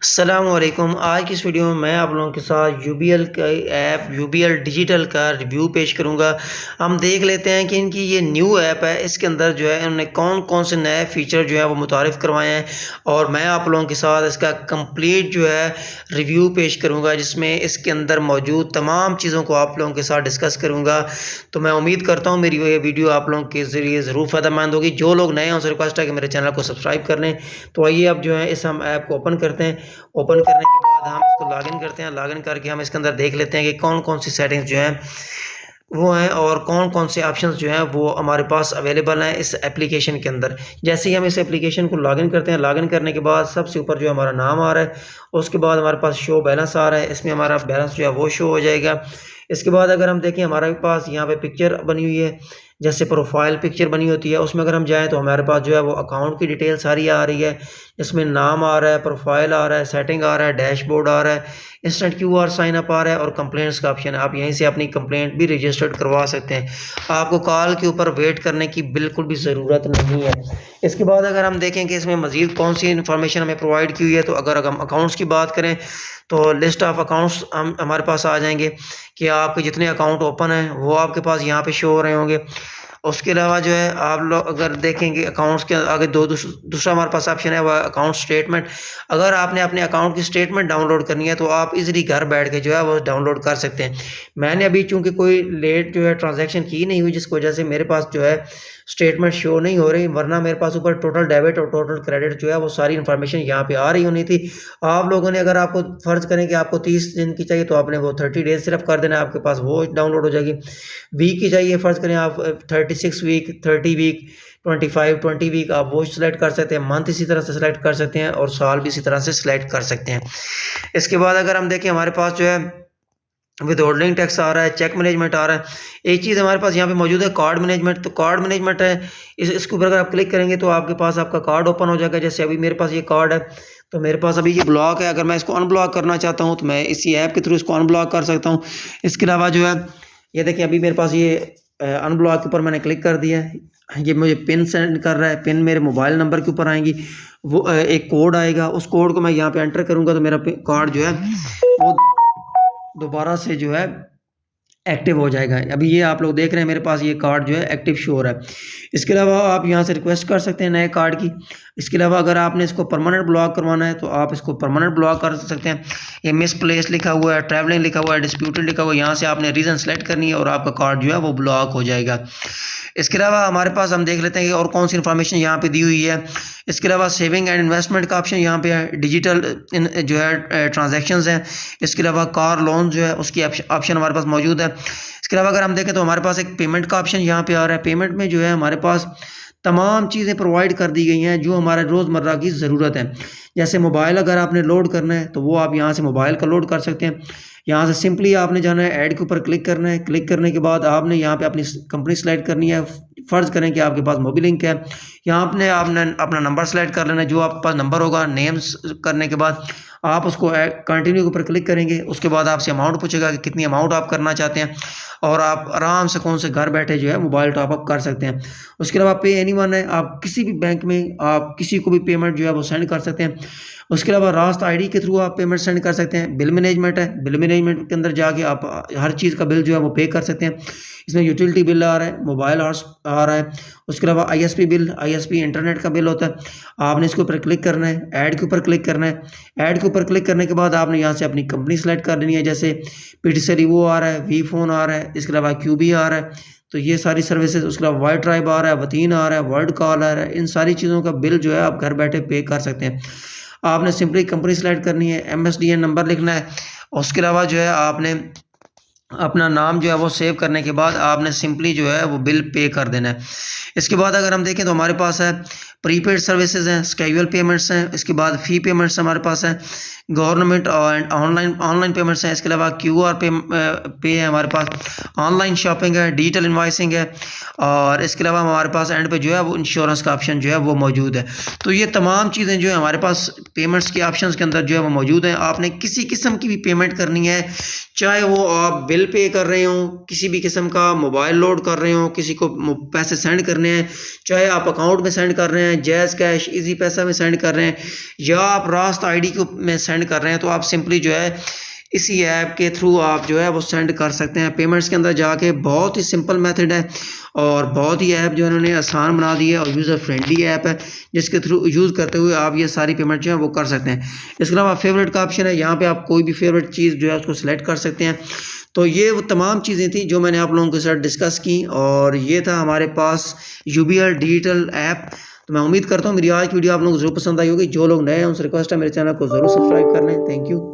अस्सलामुअलैकुम। आज की इस वीडियो में मैं आप लोगों के साथ यूबीएल का ऐप यूबीएल डिजिटल का रिव्यू पेश करूंगा। हम देख लेते हैं कि इनकी ये न्यू ऐप है, इसके अंदर जो है इन्होंने कौन-कौन से नए फीचर जो है वो मुतारिफ़ करवाए हैं और मैं आप लोगों के साथ इसका कंप्लीट जो है रिव्यू पेश करूंगा, जिसमें इसके अंदर मौजूद तमाम चीज़ों को आप लोगों के साथ डिस्कस करूंगा। तो मैं उम्मीद करता हूँ मेरी ये वीडियो आप लोगों के ज़रिए ज़रूर फ़ायदेमंद होगी। जो लोग नए हैं उनसे रिक्वेस्ट है कि मेरे चैनल को सब्सक्राइब कर लें। तो आइए अब जो है इस हम ऐप को ओपन करते हैं। ओपन करने के बाद हम इसको लॉगिन करते हैं। लॉगिन करके हम इसके अंदर देख लेते हैं कि कौन-कौन सी सेटिंग्स जो हैं वो हैं और कौन-कौन से ऑप्शंस जो हैं वो हमारे पास अवेलेबल हैं इस एप्लीकेशन के अंदर। जैसे ही हम इस एप्लीकेशन को लॉगिन करते हैं, लॉगिन करने के बाद सबसे ऊपर जो हमारा नाम आ रहा है, उसके बाद हमारे पास शो बैलेंस आ रहा है, इसमें हमारा बैलेंस जो है वो शो हो जाएगा। इसके बाद अगर हम देखें हमारे पास यहाँ पे पिक्चर बनी हुई है, जैसे प्रोफाइल पिक्चर बनी होती है, उसमें अगर हम जाएँ तो हमारे पास जो है वो अकाउंट की डिटेल सारी आ रही है। इसमें नाम आ रहा है, प्रोफाइल आ रहा है, सेटिंग आ रहा है, डैशबोर्ड आ रहा है, इंस्टेंट क्यूआर साइन अप आ रहा है और कंप्लेंट्स का ऑप्शन है। आप यहीं से अपनी कंप्लेंट भी रजिस्टर्ड करवा सकते हैं। आपको कॉल के ऊपर वेट करने की बिल्कुल भी ज़रूरत नहीं है। इसके बाद अगर हम देखें कि इसमें मज़ीद कौन-सी इन्फॉर्मेशन हमें प्रोवाइड की हुई है, तो अगर हम अकाउंट्स की बात करें तो लिस्ट ऑफ अकाउंट्स हम हमारे पास आ जाएँगे कि आपके जितने अकाउंट ओपन हैं वो आपके पास यहाँ पे शो हो रहे होंगे। उसके अलावा जो है आप लोग अगर देखेंगे अकाउंट्स के आगे दूसरा हमारे पास ऑप्शन है वह अकाउंट स्टेटमेंट। अगर आपने अपने अकाउंट की स्टेटमेंट डाउनलोड करनी है तो आप इजीली घर बैठ के जो है वो डाउनलोड कर सकते हैं। मैंने अभी चूँकि कोई लेट जो है ट्रांजैक्शन की नहीं हुई, जिसकी वजह से मेरे पास जो है स्टेटमेंट शो नहीं हो रही, वरना मेरे पास ऊपर टोटल डेबिट और टोटल क्रेडिट जो है वो सारी इन्फॉर्मेशन यहाँ पे आ रही होनी थी। आप लोगों ने अगर आपको फ़र्ज़ करें कि आपको 30 दिन की चाहिए तो आपने वो 30 डेज़ सिर्फ कर देना है, आपके पास वो डाउनलोड हो जाएगी। वीक की चाहिए फ़र्ज़ करें आप 36 वीक, 30 वीक, 20 वीक आप वो सेलेक्ट कर सकते हैं। मंथ इसी तरह से सेलेक्ट कर सकते हैं और साल भी इसी तरह से सेलेक्ट कर सकते हैं। इसके बाद अगर हम देखें हमारे पास जो है विथहोल्डिंग टैक्स आ रहा है, चेक मैनेजमेंट आ रहा है। एक चीज़ हमारे पास यहाँ पे मौजूद है कार्ड मैनेजमेंट। तो कार्ड मैनेजमेंट है, इसके ऊपर अगर आप क्लिक करेंगे तो आपके पास आपका कार्ड ओपन हो जाएगा। जैसे अभी मेरे पास ये कार्ड है, तो मेरे पास अभी ये ब्लॉक है। अगर मैं इसको अनब्लॉक करना चाहता हूँ तो मैं इसी ऐप के थ्रू इसको अनब्लॉक कर सकता हूँ। इसके अलावा जो है ये देखिए अभी मेरे पास ये अनब्लॉक के ऊपर मैंने क्लिक कर दिया है। ये मुझे पिन सेंड कर रहा है, पिन मेरे मोबाइल नंबर के ऊपर आएंगी। वो एक कोड आएगा, उस कोड को मैं यहाँ पे एंटर करूँगा तो मेरा कार्ड जो है वो दोबारा से जो है एक्टिव हो जाएगा। अभी ये आप लोग देख रहे हैं मेरे पास ये कार्ड जो है एक्टिव शो हो रहा है। इसके अलावा आप यहाँ से रिक्वेस्ट कर सकते हैं नए कार्ड की। इसके अलावा अगर आपने इसको परमानेंट ब्लॉक करवाना है तो आप इसको परमानेंट ब्लॉक कर सकते हैं। ये मिसप्लेस लिखा हुआ है, ट्रैवलिंग लिखा हुआ है, डिस्प्यूटेड लिखा हुआ है, यहाँ से आपने रीज़न सेलेक्ट करनी है और आपका कार्ड जो है वो ब्लॉक हो जाएगा। इसके अलावा हमारे पास हम देख लेते हैं कि और कौन सी इन्फॉर्मेशन यहाँ पे दी हुई है। इसके अलावा सेविंग एंड इन्वेस्टमेंट का ऑप्शन यहाँ पे है, डिजिटल जो है ट्रांजैक्शंस हैं। इसके अलावा कार लोन जो है उसकी ऑप्शन हमारे पास मौजूद है। इसके अलावा अगर हम देखें तो हमारे पास एक पेमेंट का ऑप्शन यहाँ पे आ रहा है। पेमेंट में जो है हमारे पास तमाम चीज़ें प्रोवाइड कर दी गई हैं जो हमारे रोज़मर्रा की ज़रूरत है। जैसे मोबाइल अगर आपने लोड करना है तो वो आप यहाँ से मोबाइल का लोड कर सकते हैं। यहाँ से सिंपली आपने जाना है ऐड के ऊपर क्लिक करना है। क्लिक करने के बाद आपने यहाँ पे अपनी कंपनी सेलेक्ट करनी है। फ़र्ज़ करें कि आपके पास मोबिलिंक है, यहाँ आपने अपना नंबर सेलेक्ट कर लेना है। जो आपके पास नंबर होगा नेम्स करने के बाद आप उसको कंटिन्यू के ऊपर क्लिक करेंगे। उसके बाद आपसे अमाउंट पूछेगा कि कितनी अमाउंट आप करना चाहते हैं और आप आराम से कौन से घर बैठे जो है मोबाइल टॉप अप कर सकते हैं। उसके अलावा पे एनीवन है, आप किसी भी बैंक में आप किसी को भी पेमेंट जो है वो सेंड कर सकते हैं। उसके अलावा रास्त आईडी के थ्रू आप पेमेंट सेंड कर सकते हैं। बिल मैनेजमेंट है, बिल मैनेजमेंट के अंदर जाके आप हर चीज़ का बिल जो है वो पे कर सकते हैं। इसमें यूटिलिटी बिल आ रहा है, मोबाइल आवर्स आ रहा है। उसके अलावा आईएसपी बिल, आईएसपी इंटरनेट का बिल होता है। आपने इसके ऊपर क्लिक करना है, ऐड के ऊपर क्लिक करना है। ऐड के ऊपर क्लिक करने के बाद आपने यहाँ से अपनी कंपनी सेलेक्ट कर लेनी है। जैसे पीटीसी रिवो आ रहा है, वी फोन आ रहा है, इसके अलावा क्यूबी आ रहा है। तो ये सारी सर्विसेज, उसके अलावा वाई ट्राइब आ रहा है, वतीन आ रहा है, वर्ल्ड कॉल आ रहा है। इन सारी चीज़ों का बिल जो है आप घर बैठे पे कर सकते हैं। आपने सिंपली कंपनी सेलेक्ट करनी है, एमएसडीएन नंबर लिखना है। उसके अलावा जो है आपने अपना नाम जो है वो सेव करने के बाद आपने सिंपली जो है वो बिल पे कर देना है। इसके बाद अगर हम देखें तो हमारे पास है प्रीपेड सर्विसेज हैं, स्केड्यूल पेमेंट्स हैं, इसके बाद फ़ी पेमेंट्स हमारे पास हैं, गवर्नमेंट और ऑनलाइन पेमेंट्स हैं। इसके अलावा क्यूआर पे है हमारे पास, ऑनलाइन शॉपिंग है, डिजिटल इनवॉइसिंग है और इसके अलावा हमारे पास एंड पे जो है वो इंश्योरेंस का ऑप्शन जो है वो मौजूद है। तो ये तमाम चीज़ें जो है हमारे पास पेमेंट्स के ऑप्शंस के अंदर जो है वो मौजूद हैं। आपने किसी किस्म की भी पेमेंट करनी है, चाहे वो आप बिल पे कर रहे हो, किसी भी किस्म का मोबाइल लोड कर रहे हो, किसी को पैसे सेंड करने हैं, चाहे आप अकाउंट में सेंड कर रहे हैं हैं, जैज़ कैश, इजी पैसा में सेंड कर रहे हैं या आप रास्त आईडी को में सेंड कर रहे हैं, तो आप सिंपली जो है इसी ऐप के थ्रू आप जो है वो सेंड कर सकते हैं। पेमेंट्स के अंदर जाके बहुत ही सिंपल मेथड है और बहुत ही ऐप जो है उन्होंने आसान बना दी है और यूज़र फ्रेंडली ऐप है, जिसके थ्रू यूज़ करते हुए आप ये सारी पेमेंट जो है वो कर सकते हैं। इसके अलावा फेवरेट का ऑप्शन है, यहाँ पे आप कोई भी फेवरेट चीज़ जो है उसको सिलेक्ट कर सकते हैं। तो ये वो तमाम चीज़ें थी जो मैंने आप लोगों के साथ डिस्कस की और ये था हमारे पास यूबीएल डिजिटल ऐप। तो मैं उम्मीद करता हूँ मेरी आज की वीडियो आप लोगों को ज़रूर पसंद आई होगी। जो लोग नए हैं उनसे रिक्वेस्ट है मेरे चैनल को ज़रूर सब्सक्राइब कर लें। Thank you.